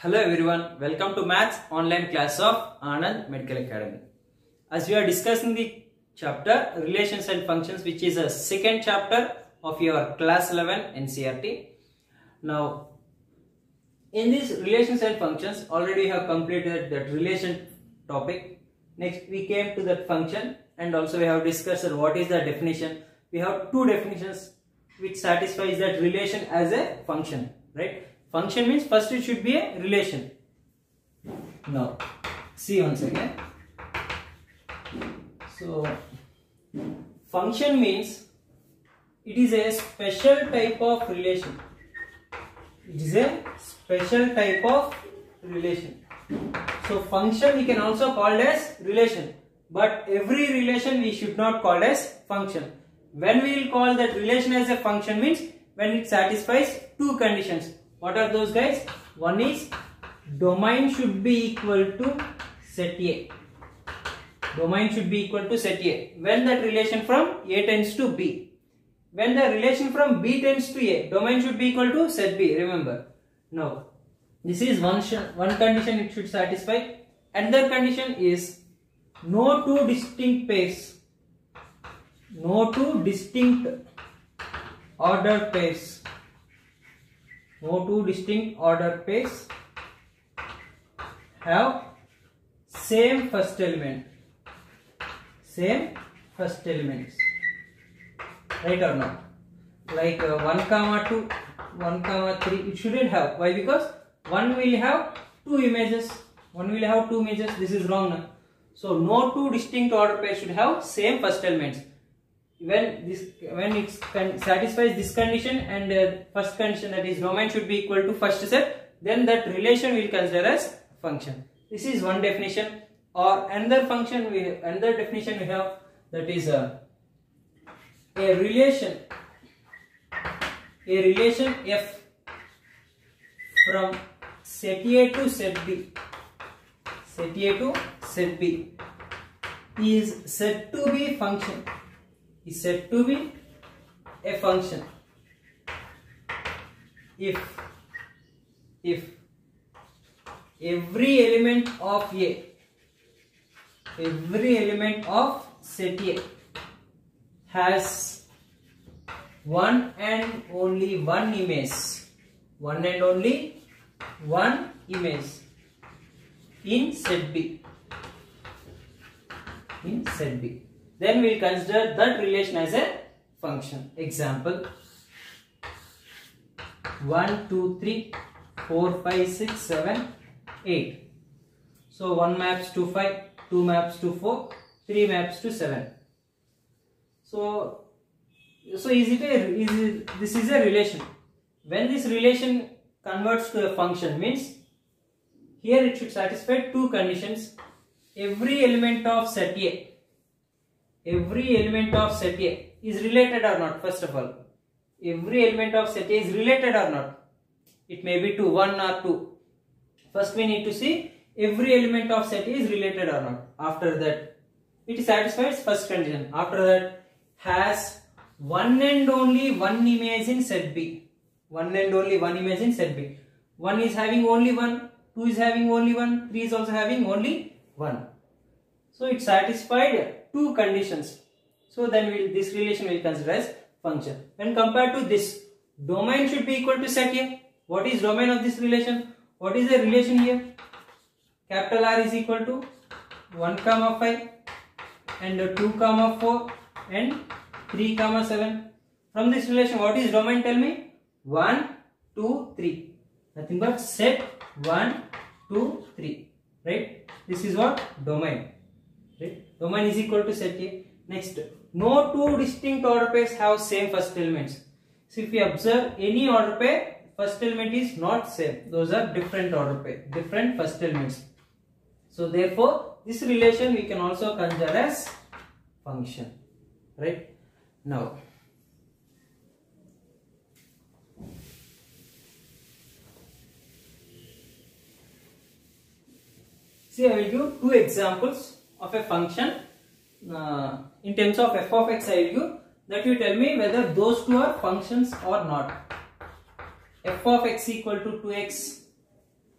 Hello everyone, welcome to Maths online class of Anand Medical Academy. As we are discussing the chapter Relations and Functions, which is a second chapter of your class 11 NCERT. Now, in this Relations and Functions, already we have completed that relation topic. Next we came to that function, and also we have discussed what is the definition. We have two definitions which satisfies that relation as a function, right? Function means first it should be a relation. Now, see once again. So, function means it is a special type of relation. It is a special type of relation. So, function we can also call as relation. But every relation we should not call as function. When we will call that relation as a function means when it satisfies two conditions. What are those guys? One is domain should be equal to set A. Domain should be equal to set A. When that relation from A tends to B. When the relation from B tends to A, domain should be equal to set B. Remember. Now, this is one condition it should satisfy. Another condition is no two distinct pairs. No two distinct order pairs. No two distinct order pairs have same first element. Same first elements. Right or not? Like 1, 2, 1, 3. It shouldn't have. Why? Because 1 will have two images. 1 will have two images. This is wrong now. So no two distinct order pairs should have same first elements. When it satisfies this condition and first condition, that is domain should be equal to first set, then that relation will consider as function. This is one definition. Or another definition we have, that is a relation F from set A to set B. Set A to set B is said to be function. Is said to be a function if every element of set A has one and only one image in set B. Then we will consider that relation as a function. Example 1, 2, 3, 4, 5, 6, 7, 8. So 1 maps to 5, 2 maps to 4, 3 maps to 7. So this is a relation. When this relation converts to a function means here it should satisfy two conditions. Every element of set A is related or not. First of all, every element of set A is related or not. It may be to 1 or 2. First we need to see every element of set A is related or not. After that, it satisfies first condition. After that, has one and only one image in set B. One and only one image in set B. 1 is having only 1, 2 is having only 1, 3 is also having only 1. So it satisfied two conditions. So then this relation will consider as function. When compared to this, domain should be equal to set A. What is domain of this relation? What is the relation here? Capital R is equal to 1, 5 and 2, 4 and 3, 7. From this relation, what is domain? Tell me. 1, 2, 3. Nothing but set 1, 2, 3. Right? This is what? Domain. Right? Domain is equal to set A. Next, no two distinct order pairs have same first elements. So if you observe any order pair, first element is not same. Those are different order pair, different first elements. So therefore, this relation we can also consider as function. Right? Now, see, I will give two examples of a function. In terms of f of x, I will give that. You tell me whether those two are functions or not. f of x equal to 2x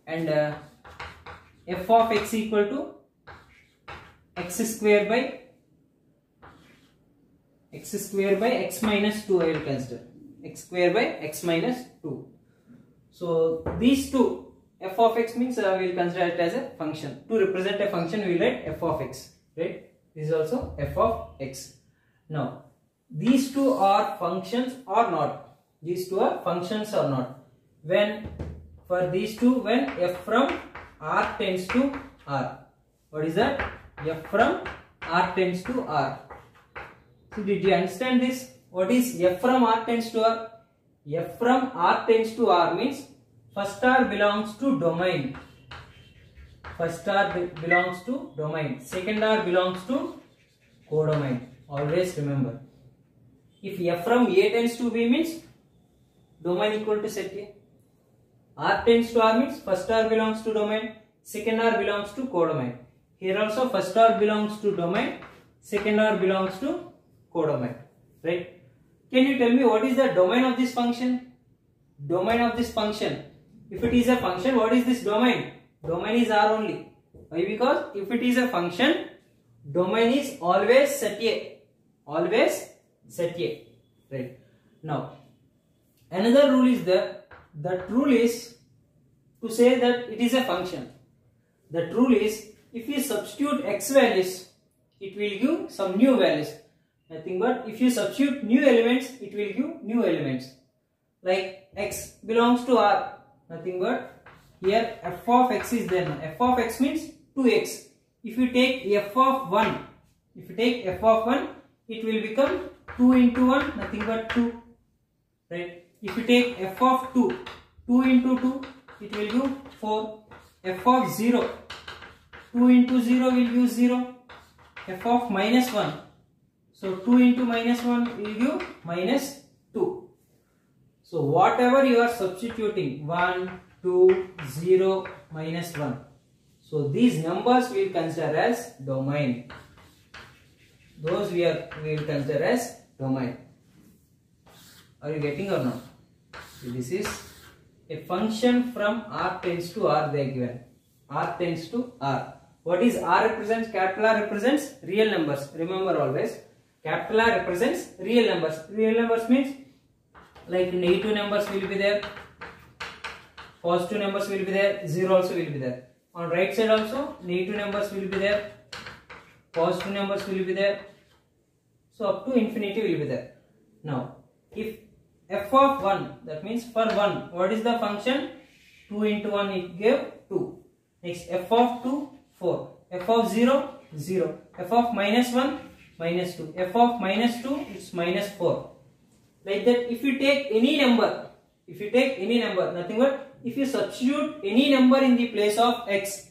and f of x equal to x square by x minus 2 I will consider. X square by x minus 2. So these two, f of x means we will consider it as a function. To represent a function we will write f of x, right? This is also f of x. Now these two are functions or not? These two are functions or not? When for these two, when f from r tends to r. What is that? F from r tends to r. So did you understand this? What is f from r tends to r? F from r tends to r means first r belongs to domain. First r belongs to domain. Second r belongs to codomain. Always remember. If f from a tends to b means domain equal to set A. R tends to r means first r belongs to domain. Second r belongs to codomain. Here also first r belongs to domain. Second r belongs to codomain. Right? Can you tell me what is the domain of this function? Domain of this function. If it is a function, what is this domain? Domain is R only. Why? Because if it is a function, domain is always set A. Always set A. Right? Now, another rule is that rule is to say that it is a function. That rule is if you substitute x values, it will give some new values. Nothing but if you substitute new elements, it will give new elements. Like x belongs to R. Nothing but here f of x is there. F of x means 2x. If you take f of 1, it will become 2 into 1, nothing but 2. Right? If you take f of 2, 2 into 2, it will give 4. F of 0, 2 into 0 will give 0. F of minus 1. So 2 into minus 1 will give minus 2. So whatever you are substituting, 1, 2, 0, minus 1. So these numbers we will consider as domain. Those we will consider as domain. Are you getting or not? So this is a function from R tends to R they are given. R tends to R. What is R represents? Capital R represents real numbers. Remember always. Capital R represents real numbers. Real numbers means like negative numbers will be there. Positive numbers will be there. 0 also will be there. On right side also negative numbers will be there. Positive numbers will be there. So up to infinity will be there. Now if f of 1, that means for 1, what is the function? 2 into 1 it gave 2. Next f of 2, 4. F of 0, 0. F of minus 1, minus 2. F of minus 2, it's minus 4. Like that, if you take any number, nothing but if you substitute any number in the place of x,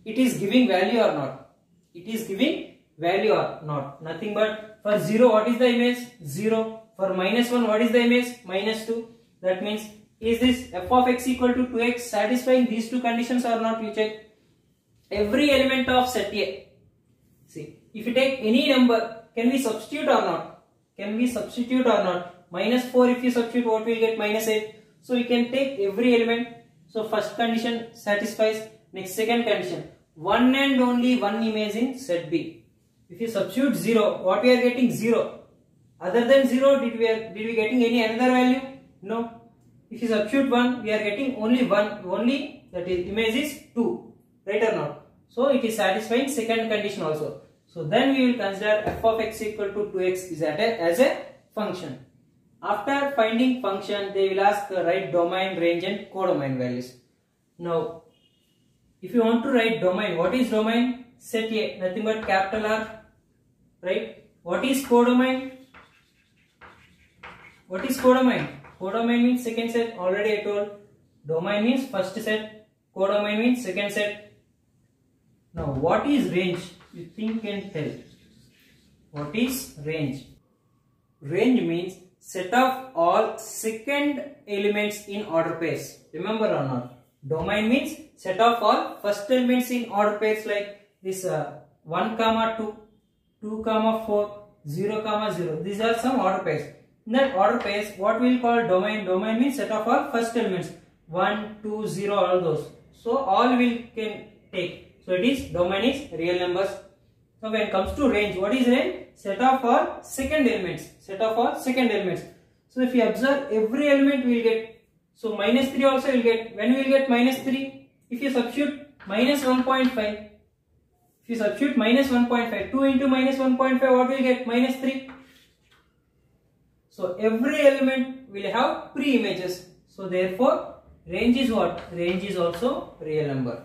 it is giving value or not? It is giving value or not? Nothing but for 0, what is the image? 0. For minus 1, what is the image? Minus 2. That means, is this f of x equal to 2x satisfying these two conditions or not? You check. Every element of set A. See, if you take any number, can we substitute or not? Can we substitute or not? Minus 4 if you substitute, what will get? Minus 8. So we can take every element. So first condition satisfies. Next second condition. One and only one image in set B. If you substitute 0, what we are getting? 0. Other than 0, did we getting any another value? No. If you substitute 1, we are getting only 1. Only that is image is 2. Right or not? So it is satisfying second condition also. So then we will consider f of x equal to 2x is as a function. After finding function, they will ask write domain, range and codomain values. Now, if you want to write domain, what is domain? Set A, nothing but capital R. Right? What is codomain? What is codomain? Codomain means second set, already I told. Domain means first set, codomain means second set. Now what is range? You think and tell. What is range? Range means set of all second elements in order pairs. Remember or not? Domain means set of all first elements in order pairs like this 1, 2, 2, 4, 0, 0. These are some order pairs. In that order pairs, what we will call domain? Domain means set of all first elements. 1, 2, 0, all those. So all will can take. So it is domain is real numbers. So when it comes to range, what is range? Set of all second elements. Set of all second elements. So if you observe, every element will get. So minus 3 also will get. When we will get minus 3? If you substitute minus 1.5. If you substitute minus 1.5, 2 into minus 1.5, what will get? Minus 3. So every element will have pre-images. So therefore, range is what? Range is also real number.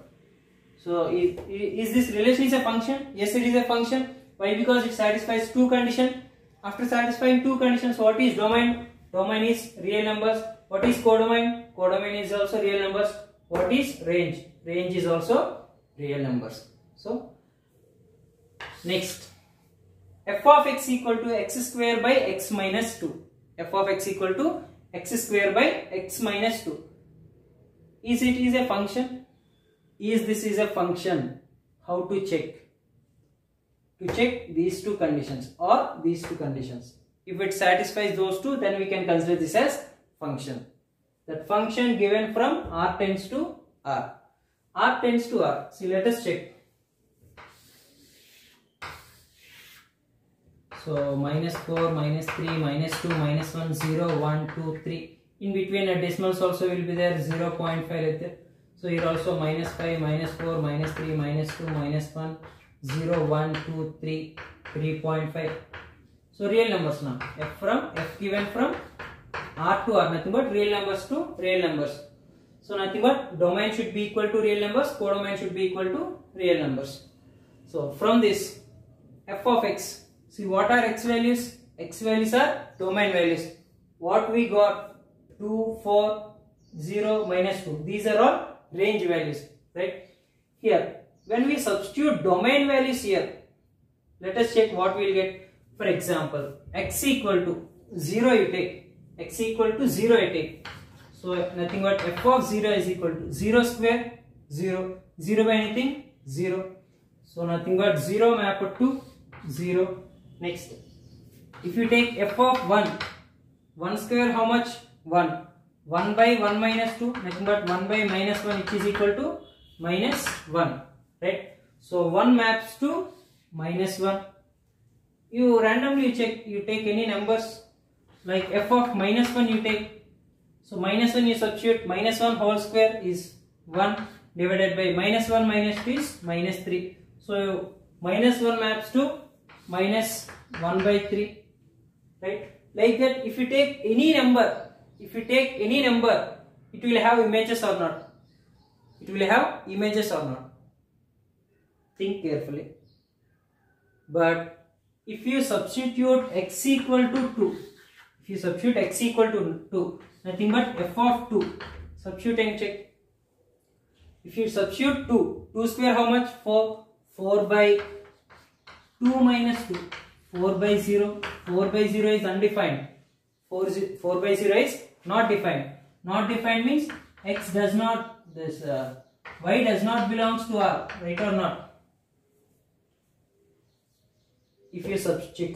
So is this relation is a function? Yes, it is a function. Why? Because it satisfies two conditions. After satisfying two conditions, what is domain? Domain is real numbers. What is codomain? Codomain is also real numbers. What is range? Range is also real numbers. So next, f of x equal to x square by x minus 2. F of x equal to x square by x minus 2. Is it is a function? Is this is a function? How to check? To check these two conditions or these two conditions. If it satisfies those two, then we can consider this as function. That function given from R tends to R. R tends to R. See, let us check. So minus 4, minus 3, minus 2, minus 1, 0, 1, 2, 3. In between a decimals also will be there, 0.5 like that. So here also minus 5, minus 4, minus 3, minus 2, minus 1, 0, 1, 2, 3, 3.5. So real numbers now. F given from R to R, nothing but real numbers to real numbers. So nothing but domain should be equal to real numbers, codomain should be equal to real numbers. So from this, f of x, see what are x values? X values are domain values. What we got? 2, 4, 0, minus 2. These are all range values, right? Here, when we substitute domain values here, let us check what we will get. For example, x equal to 0 you take. X equal to 0 you take. So nothing but f of 0 is equal to 0 square, 0. 0 by anything? 0. So nothing but 0 mapped to 0. Next, if you take f of 1, 1 square how much? 1. 1 by 1 minus 2, nothing but 1 by minus 1, which is equal to minus 1. Right? So 1 maps to minus 1. You randomly check, you take any numbers like f of minus 1 you take. So minus 1 you substitute, minus 1 whole square is 1 divided by minus 1 minus 2 is minus 3. So minus 1 maps to minus 1 by 3. Right? Like that, if you take any number, it will have images or not? It will have images or not? Think carefully. But if you substitute x equal to 2, if you substitute x equal to 2, nothing but f of 2, substitute and check. If you substitute 2, 2 square how much? 4. 4 by 2 minus 2, 4 by 0. 4 by 0 is undefined. 4 by 0 is not defined. Not defined means x does not, y does not belongs to R, right or not? If you substitute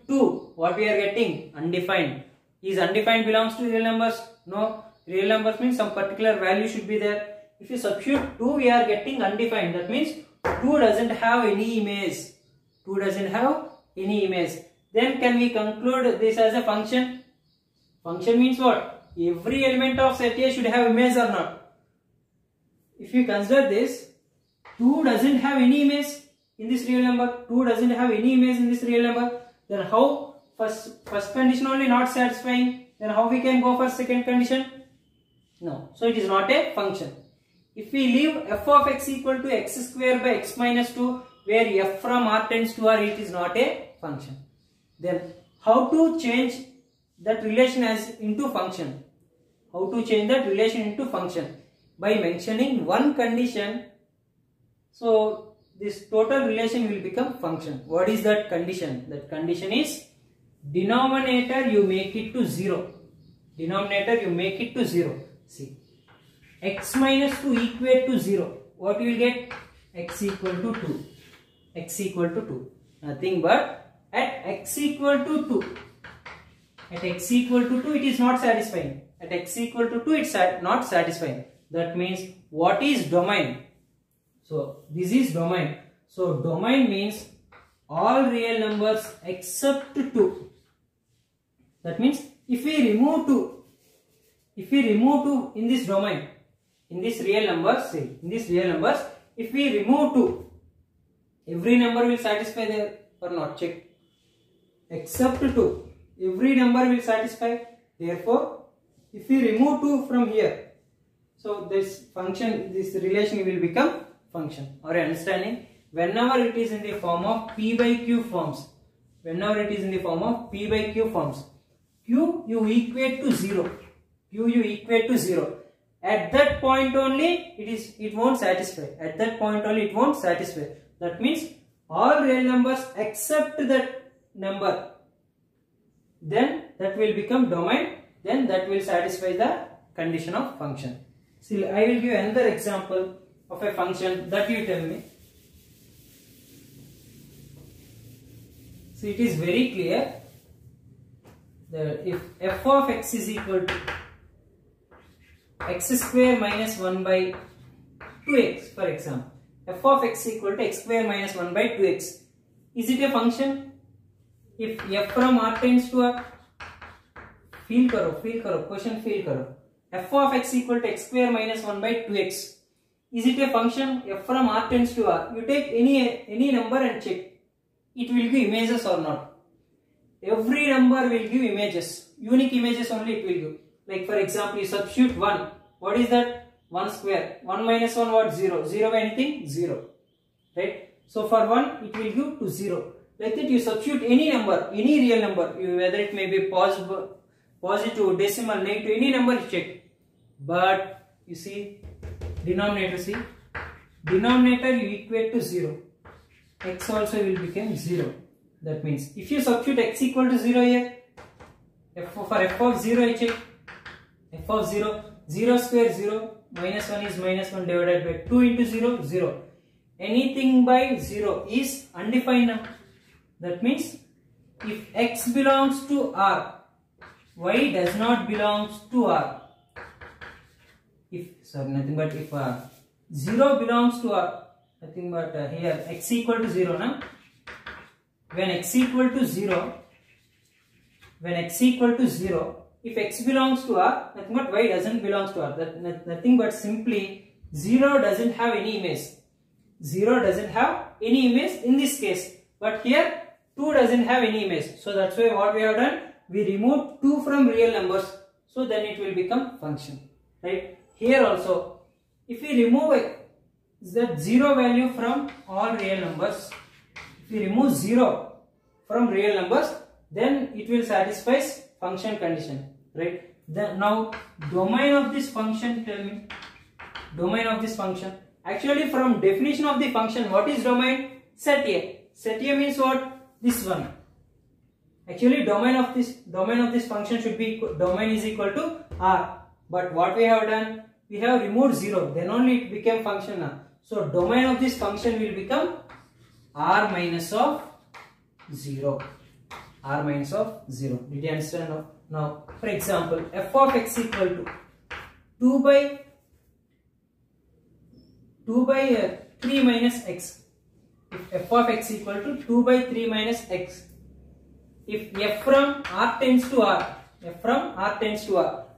2, what we are getting? Undefined. Is undefined belongs to real numbers? No. Real numbers means some particular value should be there. If you substitute 2, we are getting undefined. That means 2 doesn't have any image. 2 doesn't have any image. Then can we conclude this as a function? Function means what? Every element of set A should have image or not? If you consider this, 2 doesn't have any image in this real number. 2 doesn't have any image in this real number. Then how first condition only not satisfying? Then how we can go for second condition? No. So it is not a function. If we leave f of x equal to x square by x minus 2, where f from R tends to R, it is not a function. Then how to change that relation as into function? How to change that relation into function? By mentioning one condition. So this total relation will become function. What is that condition? That condition is denominator you make it to 0. Denominator you make it to 0. See, x minus 2 equate to 0. What you will get? X equal to 2. X equal to 2. Nothing but at x equal to 2. At x equal to 2 it is not satisfying. At x equal to 2 it is not satisfying. That means what is domain? So this is domain. So domain means all real numbers except 2. That means if we remove 2 in this domain, in this real numbers, if we remove 2, every number will satisfy there or not? Check. Except 2, every number will satisfy. Therefore, if we remove 2 from here, so this function, this relation will become function. Are you understanding? Whenever it is in the form of P by Q forms, Q you equate to 0. At that point only it won't satisfy. That means all real numbers except that number, then that will become domain, then that will satisfy the condition of function. See, I will give another example of a function that you tell me. So it is very clear that if f of x is equal to x square minus 1 by 2x, for example, f of x equal to x square minus 1 by 2x, is it a function? If f from r tends to r, feel karo, question feel karo. F of x equal to x square minus 1 by 2x, is it a function? F from r tends to r. You take any number and check. It will give images or not. Every number will give images. Unique images only it will give. Like for example, you substitute 1. What is that? 1 square. 1 minus 1 what? 0. 0 by anything? 0. Right? So for 1 it will give to 0. Like that you substitute any number, any real number, whether it may be positive, decimal, negative, any number you check. But you see, denominator you equate to 0. X also will become 0. That means if you substitute x equal to 0 here, for f of 0 I check. F of 0, 0 square 0, minus 1 is minus 1 divided by 2 into 0, 0. Anything by 0 is undefined now. That means if x belongs to R, y does not belong to R. If 0 belongs to R, nothing but here x equal to 0 now. When x equal to 0, if x belongs to R, nothing but y doesn't belong to R. That nothing but simply 0 doesn't have any image. 0 doesn't have any image in this case. But here 2 doesn't have any image. So that's why what we have done, we remove 2 from real numbers. So then it will become function. Right? Here also, if we remove that 0 value from all real numbers, if we remove 0 from real numbers, then it will satisfy function condition. Right? Then now domain of this function, tell me. Domain of this function. Actually from definition of the function, what is domain? Set A. Set A means what? This one. Actually domain of this function should be domain is equal to R. But what we have done? We have removed 0. Then only it became function now. So domain of this function will become R minus of 0. R minus of 0. Did you understand now? For example, f of x equal to 2 by 3 minus x. If f of x equal to 2 by 3 minus x. If f from r tends to r.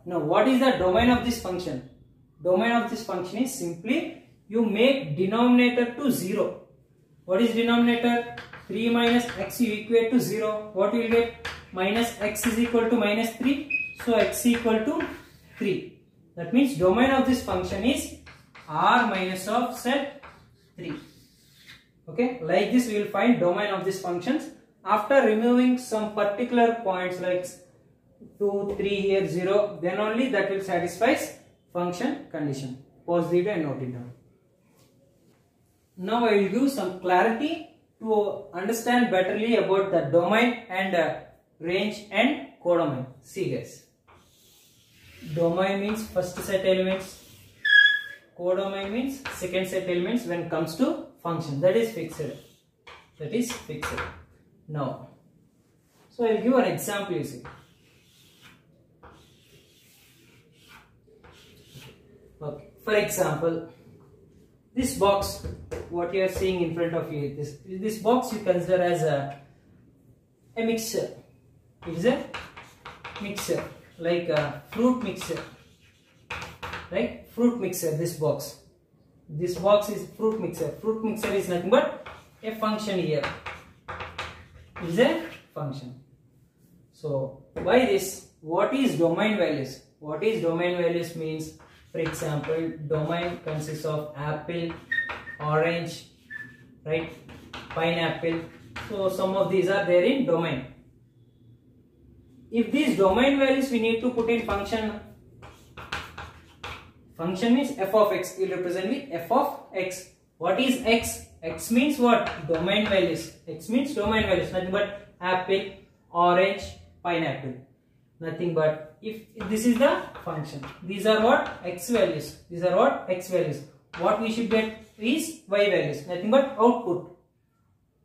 Now what is the domain of this function? Domain of this function is simply you make denominator to 0. What is denominator? 3 minus x you equate to 0. What you will get? Minus x is equal to minus 3. So x equal to 3. That means domain of this function is r minus of set 3. Okay, like this we will find domain of these functions after removing some particular points like 2, 3 here 0, then only that will satisfy function condition. Pause the video and note it down. Now I will give some clarity to understand betterly about the domain and range and codomain. See guys, domain means first set elements, codomain means second set elements when it comes to function. That is fixed. Now, so I will give an example. You see. Okay. For example, this box, what you are seeing in front of you, this box you consider as a mixture. It is a mixture, like a fruit mixture, right? Fruit mixture. This box is fruit mixture. Fruit mixture is nothing but a function here. It is a function. So why this? What is domain values? What is domain values means, for example, domain consists of apple, orange, right, pineapple. So some of these are there in domain. If these domain values we need to put in function. Function means f of x. We will represent with f of x. What is x? X means what? Domain values. X means domain values. Nothing but apple, orange, pineapple. Nothing but if this is the function. These are what? X values. These are what? X values. What we should get is y values. Nothing but output.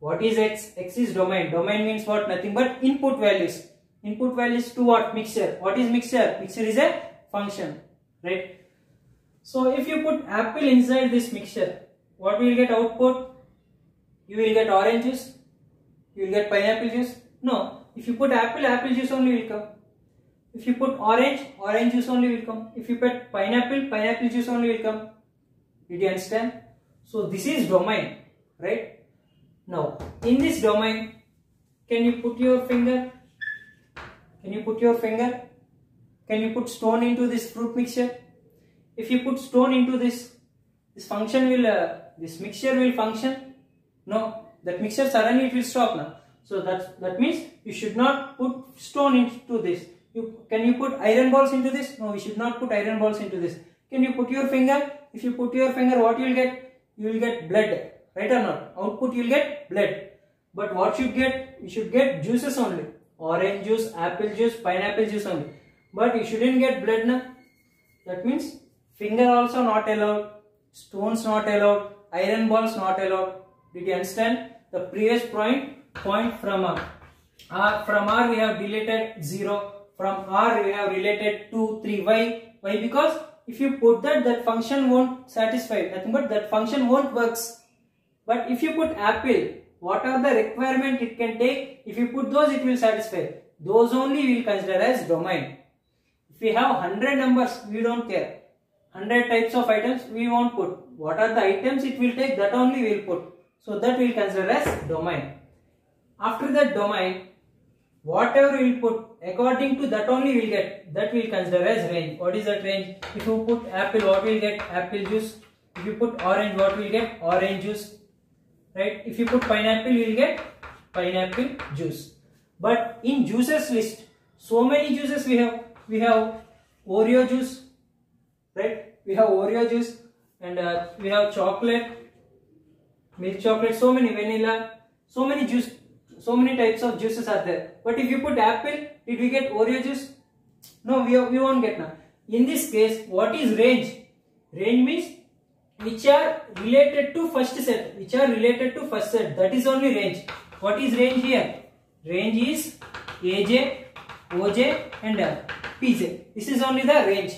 What is x? X is domain. Domain means what? Nothing but input values. Input values to what? Mixture. What is mixture? Mixture is a function, right? So if you put apple inside this mixture, what will get output? You will get orange juice. You will get pineapple juice. No. If you put apple, apple juice only will come. If you put orange, orange juice only will come. If you put pineapple, pineapple juice only will come. Did you understand? So this is domain, right? Now in this domain, can you put your finger? Can you put your finger? Can you put stone into this fruit mixture? If you put stone into this function will, this mixture will function? No, that mixture suddenly it will stop now. So that means you should not put stone into this. Can you put iron balls into this? No, we should not put iron balls into this. Can you put your finger? If you put your finger, what you will get? You will get blood, right or not? Output you will get blood. But what you get? You should get juices only. Orange juice, apple juice, pineapple juice only. But you shouldn't get blood now. That means finger also not allowed, stones not allowed, iron balls not allowed. Did you understand? The previous point from R we have deleted 0. From R we have related 2, 3. Why? Why? Because if you put that function won't satisfy. Nothing but that function won't works. But if you put apple, what are the requirement it can take? If you put those, it will satisfy. Those only we will consider as domain. If we have 100 numbers, we don't care. 100 types of items we won't put. What are the items it will take? That only we will put. So that we will consider as domain. After that domain, whatever we will put, according to that only we will get. That we will consider as range. What is that range? If you put apple, what we will get? Apple juice. If you put orange, what we will get? Orange juice. Right? If you put pineapple, you will get pineapple juice. But in juices list, so many juices we have. We have Oreo juice, right? We have Oreo juice, and we have chocolate, milk chocolate, so many vanilla, so many juice, so many types of juices are there. But if you put apple, did we get Oreo juice? No, we won't get now. In this case, what is range? Range means which are related to first set. Which are related to first set. That is only range. What is range here? Range is AJ, OJ and PJ. This is only the range.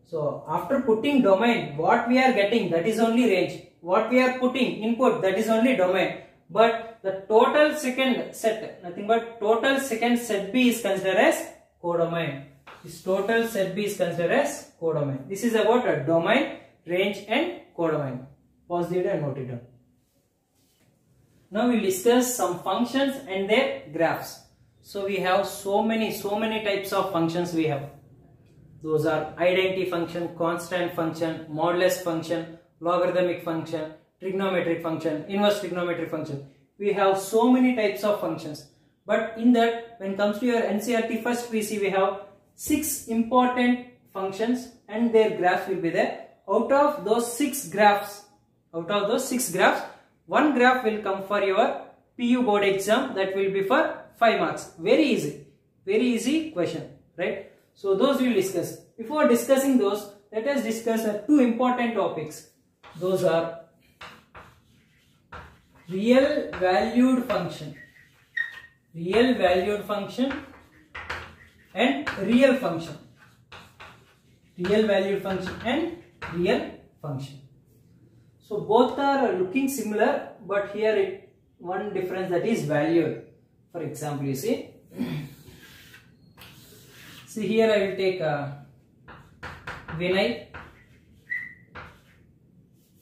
So after putting domain, what we are getting, that is only range. What we are putting input, that is only domain. But the total second set, nothing but total second set B is considered as codomain. This total set B is considered as codomain. This is about a domain, range and codomain. Pause the video and note it down. Now we will discuss some functions and their graphs. So we have so many types of functions we have. Those are identity function, constant function, modulus function, logarithmic function, trigonometric function, inverse trigonometric function. We have so many types of functions. But in that, when it comes to your NCERT first PC, we have 6 important functions and their graphs will be there. Out of those 6 graphs, one graph will come for your PU board exam. That will be for 5 marks. Very easy question, right? So those we will discuss. Before discussing those, let us discuss 2 important topics. Those are real valued function and real function. Real valued function and real function. So both are looking similar, but here one difference, that is valued. For example, you see here I will take Vinay,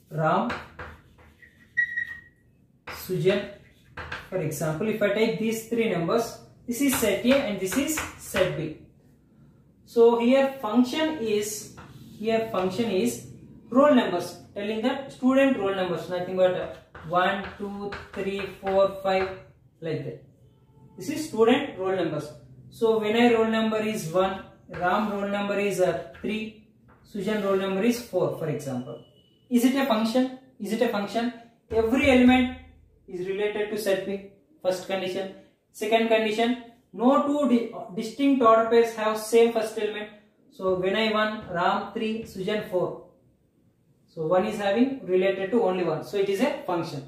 Ram, Sujan. For example, if I take these three numbers, this is set A and this is set B. So here function is roll numbers, telling the student roll numbers, nothing but 1, 2, 3, 4, 5, like that. This is student roll numbers. So Vinay roll number is 1, Ram roll number is 3, Sujan roll number is 4, for example. Is it a function? Is it a function? Every element is related to set B. First condition. Second condition, no two distinct order pairs have same first element. So Vinay 1, Ram 3, Sujan 4. So one is having related to only one. So it is a function.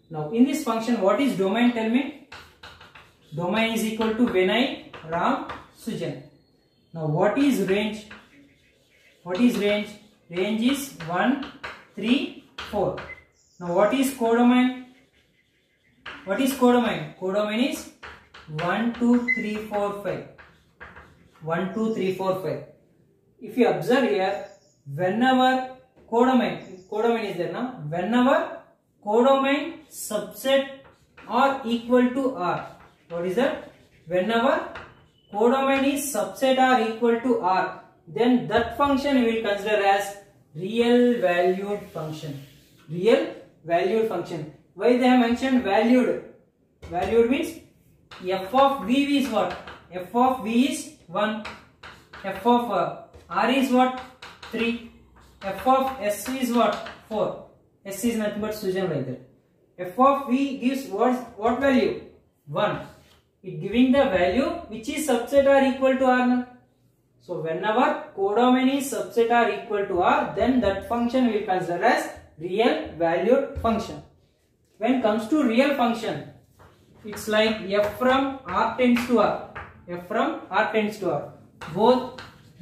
Now in this function, what is domain? Tell me. Domain is equal to Vinay, Ram, Sujan. Now what is range? What is range? Range is 1, 3, 4. Now what is codomain? What is codomain? Codomain is 1, 2, 3, 4, 5. 1, 2, 3, 4, 5. If you observe here, whenever codomain is there now, whenever codomain subset are equal to R. What is that? Whenever codomain is subset are equal to R, then that function we will consider as real valued function. Real valued function. Why they have mentioned valued? Valued means f of v is what? F of v is 1. F of R is what? 3. F of S is what? 4. S is nothing but Sujan, like that. F of v gives what value? 1. It giving the value which is subset are equal to R. So whenever codomain is subset are equal to R, then that function we will consider as real valued function. When it comes to real function, it's like f from R tends to R. F from R tends to R. Both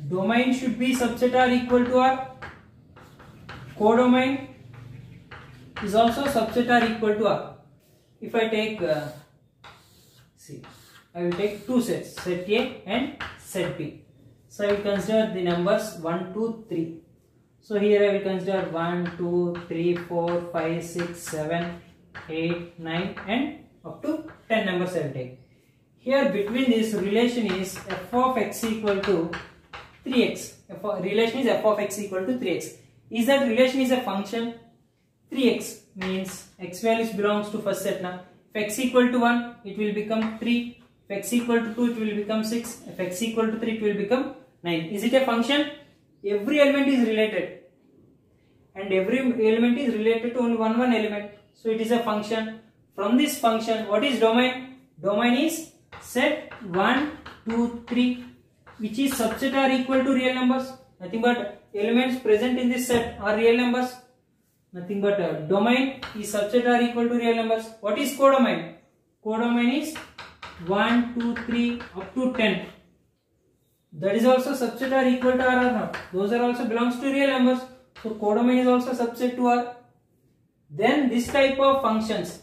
domain should be subset are equal to R. Codomain is also subset are equal to R. If I take, I will take two sets, set A and set B. So I will consider the numbers 1, 2, 3. So here I will consider 1, 2, 3, 4, 5, 6, 7, 8, 9 and up to 10 numbers I will take. Here between this relation is f of x equal to 3x. Relation is f of x equal to 3x. Is that relation is a function? 3x means x values belongs to first set now. If x equal to 1, it will become 3. If x equal to 2, it will become 6. If x equal to 3, it will become 9. Is it a function? Every element is related. And every element is related to only one element. So it is a function. From this function, what is domain? Domain is set 1, 2, 3, which is subset are equal to real numbers. Nothing but elements present in this set are real numbers. Nothing but domain is subset are equal to real numbers. What is codomain? Codomain is 1, 2, 3 up to 10. That is also subset are equal to R or not. Those are also belongs to real numbers. So codomain is also subset to R. Then this type of functions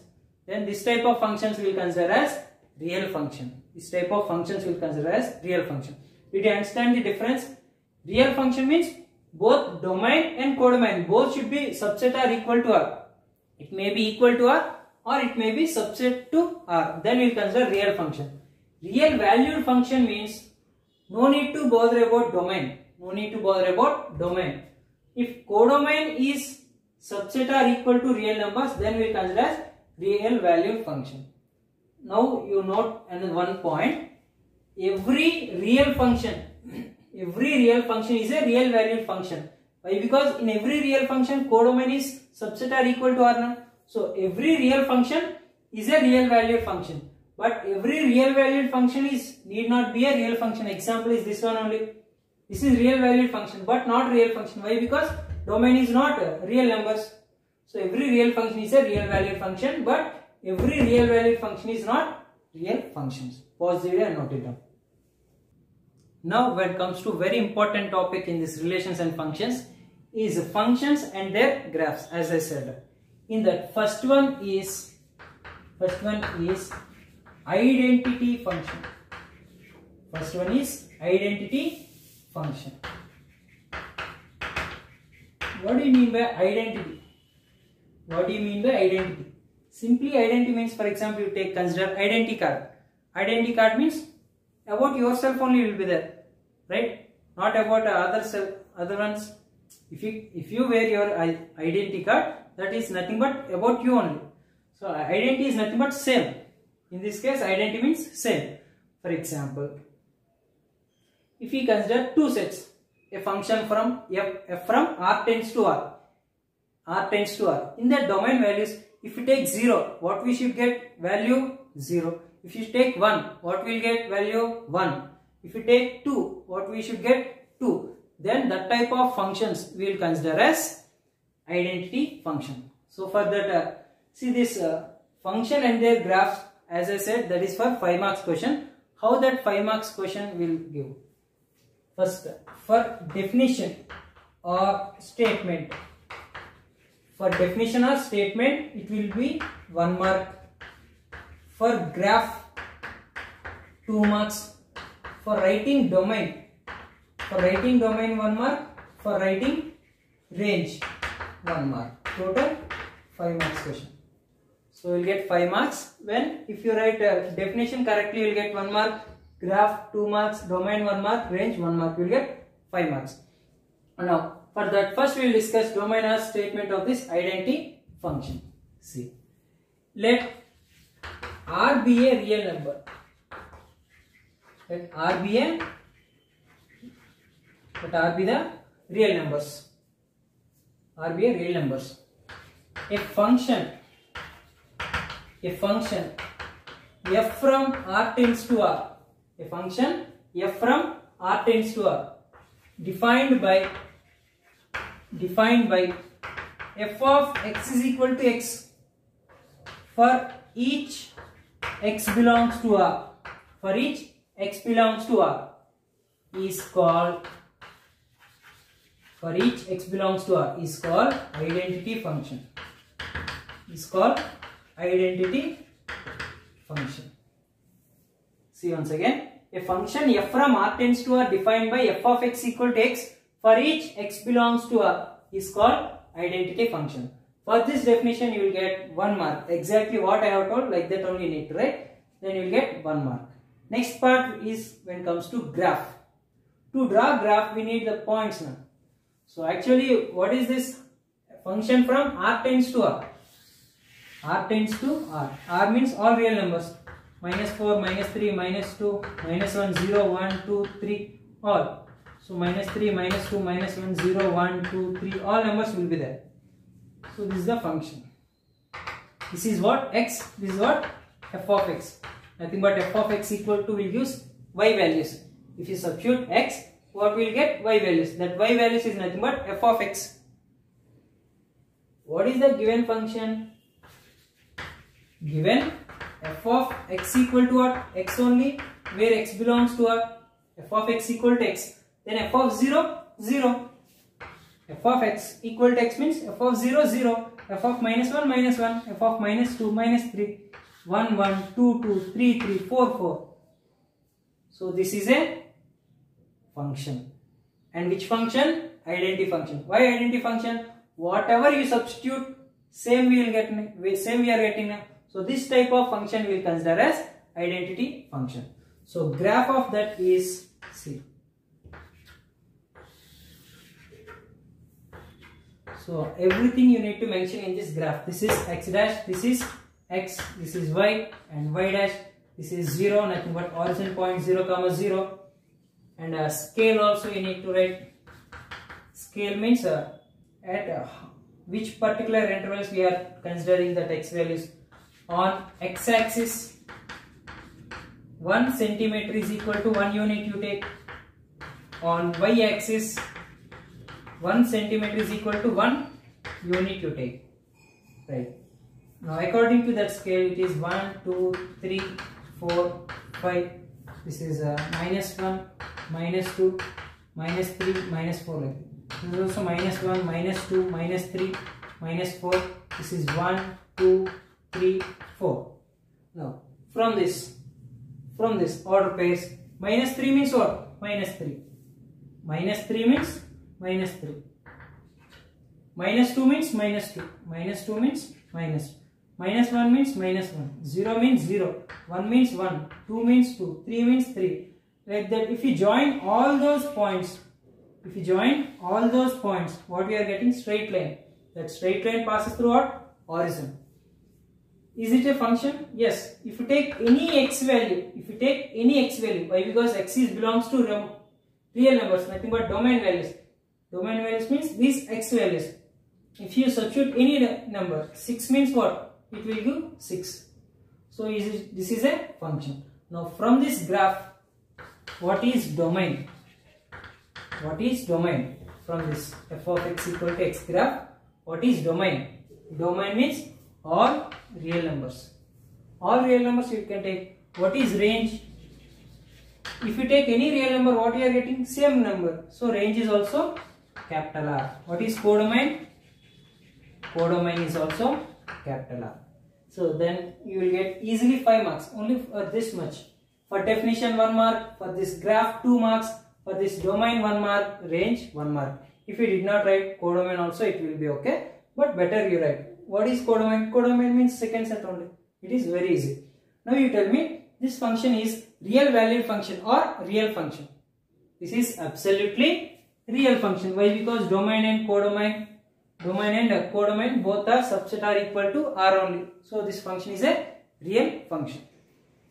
we will consider as real function. This type of functions we will consider as real function. Did you understand the difference? Real function means both domain and codomain both should be subset are equal to R. It may be equal to R or it may be subset to R. Then we will consider real function. Real valued function means no need to bother about domain. No need to bother about domain. If codomain is subset are equal to real numbers, then we will consider as real valued function. Now you note another one point. Every real function is a real valued function. Why? Because in every real function codomain is subset are equal to R. So every real function is a real valued function. But every real valued function need not be a real function. Example is this one only. This is real valued function but not real function. Why? Because domain is not real numbers. So every real function is a real valued function but every real valued function is not real functions. Pause the video and note it down. Now when it comes to very important topic in this relations and functions, is functions and their graphs, as I said. In that first one is identity function. First one is identity function. What do you mean by identity? What do you mean by identity? Simply identity means, for example, you consider identity card. Identity card means about yourself only will be there, right? Not about other ones. If you wear your identity card, that is nothing but about you only. So identity is nothing but same. In this case, identity means same. For example, if we consider two sets, a function from f from r tends to r, in the domain values, if you take 0, what we should get? Value 0. If you take 1, what we will get? Value 1. If you take 2, what we should get? 2. Then that type of functions we will consider as identity function. So for that, see this function and their graphs, as I said, that is for 5 marks question. How that 5 marks question will give? First, for definition or statement. For definition or statement, it will be 1 mark. For graph, 2 marks. For writing domain, 1 mark. For writing range, 1 mark. Total 5 marks question. So you will get 5 marks when if you write definition correctly, you will get 1 mark. Graph 2 marks, domain 1 mark, range 1 mark, you will get 5 marks. Now for that, first we will discuss domain or statement of this identity function. See, let R be a real number. Let R be the real numbers. R be a real numbers. A function f from R tends to R. A function f from R tends to R, defined by f of x is equal to x for each x belongs to R. For each x belongs to R is called, for each x belongs to R is called identity function. Is called identity function. See once again, a function f from R tends to R defined by f of x equal to x for each x belongs to R is called identity function. For this definition, you will get 1 mark. Exactly what I have told, like that only you need to write. Then you will get 1 mark. Next part is when it comes to graph. To draw graph, we need the points now. So actually, what is this function from R tends to R? R tends to R. R means all real numbers. -4, -3, -2, -1, 0, 1, 2, 3, all. So -3, -2, -1, 0, 1, 2, 3, all numbers will be there. So this is the function. This is what? X. This is what? F of x. Nothing but f of x equal to, will use y values. If you substitute x, what will get? Y values. That y values is nothing but f of x. What is the given function? Given f of x equal to what? X only, where x belongs to what? F of x equal to x. Then f of 0, 0. F of x equal to x means f of 0, 0. F of -1, -1. F of -2, -3. 1, 1, 2, 2, 3, 3, 4, 4. So this is a function. And which function? Identity function. Why identity function? Whatever you substitute, same we will get, same we are getting now. So this type of function we will consider as identity function. So graph of that is, see. So everything you need to mention in this graph. This is x dash, this is x, this is y, and y dash, this is 0, nothing but origin point 0, 0. And scale also you need to write. Scale means at which particular intervals we are considering that x values. On x axis, 1 centimeter is equal to 1 unit you take. On y axis, 1 centimeter is equal to 1 unit you take. Right. Now according to that scale, it is 1, 2, 3, 4, 5. This is -1, -2, -3, -4 like that. This is also minus 1, minus 2, minus 3, minus 4. This is 1, 2, 3, 4. Now from this order pairs, minus 3 means what? Minus 3. Minus 3 means minus 3. Minus 2 means minus 2. Minus 2 means minus 2. Minus 1 means minus 1. 0 means 0. 1 means 1. 2 means 2. 3 means 3. Like that, if you join all those points, what we are getting? Straight line. That straight line passes through what? Origin. Is it a function? Yes. If you take any x value, why? Because x belongs to real numbers, nothing but domain values. Domain values means these x values. If you substitute any number, 6 means what? It will give 6. So this is a function. Now from this graph, what is domain? What is domain? From this f of x equal to x graph, what is domain? Domain means all real numbers. All real numbers you can take. What is range? If you take any real number, what you are getting? Same number. So range is also capital R. What is codomain? Codomain is also capital R. So then you will get easily 5 marks. Only for this much. For definition 1 mark. For this graph 2 marks. For this domain 1 mark. Range 1 mark. If you did not write codomain also, it will be okay. But better you write. What is codomain? Codomain means second set only. It is very easy. Now you tell me, this function is real valued function or real function? This is absolutely real function. Why? Because domain and codomain both are subset are equal to R only. So this function is a real function.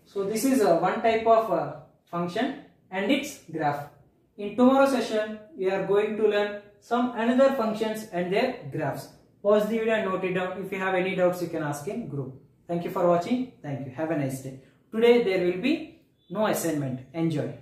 So this is one type of function and its graph. In tomorrow's session, we are going to learn some another functions and their graphs. Pause the video and note it down. If you have any doubts, you can ask in group. Thank you for watching. Thank you. Have a nice day. Today there will be no assignment. Enjoy.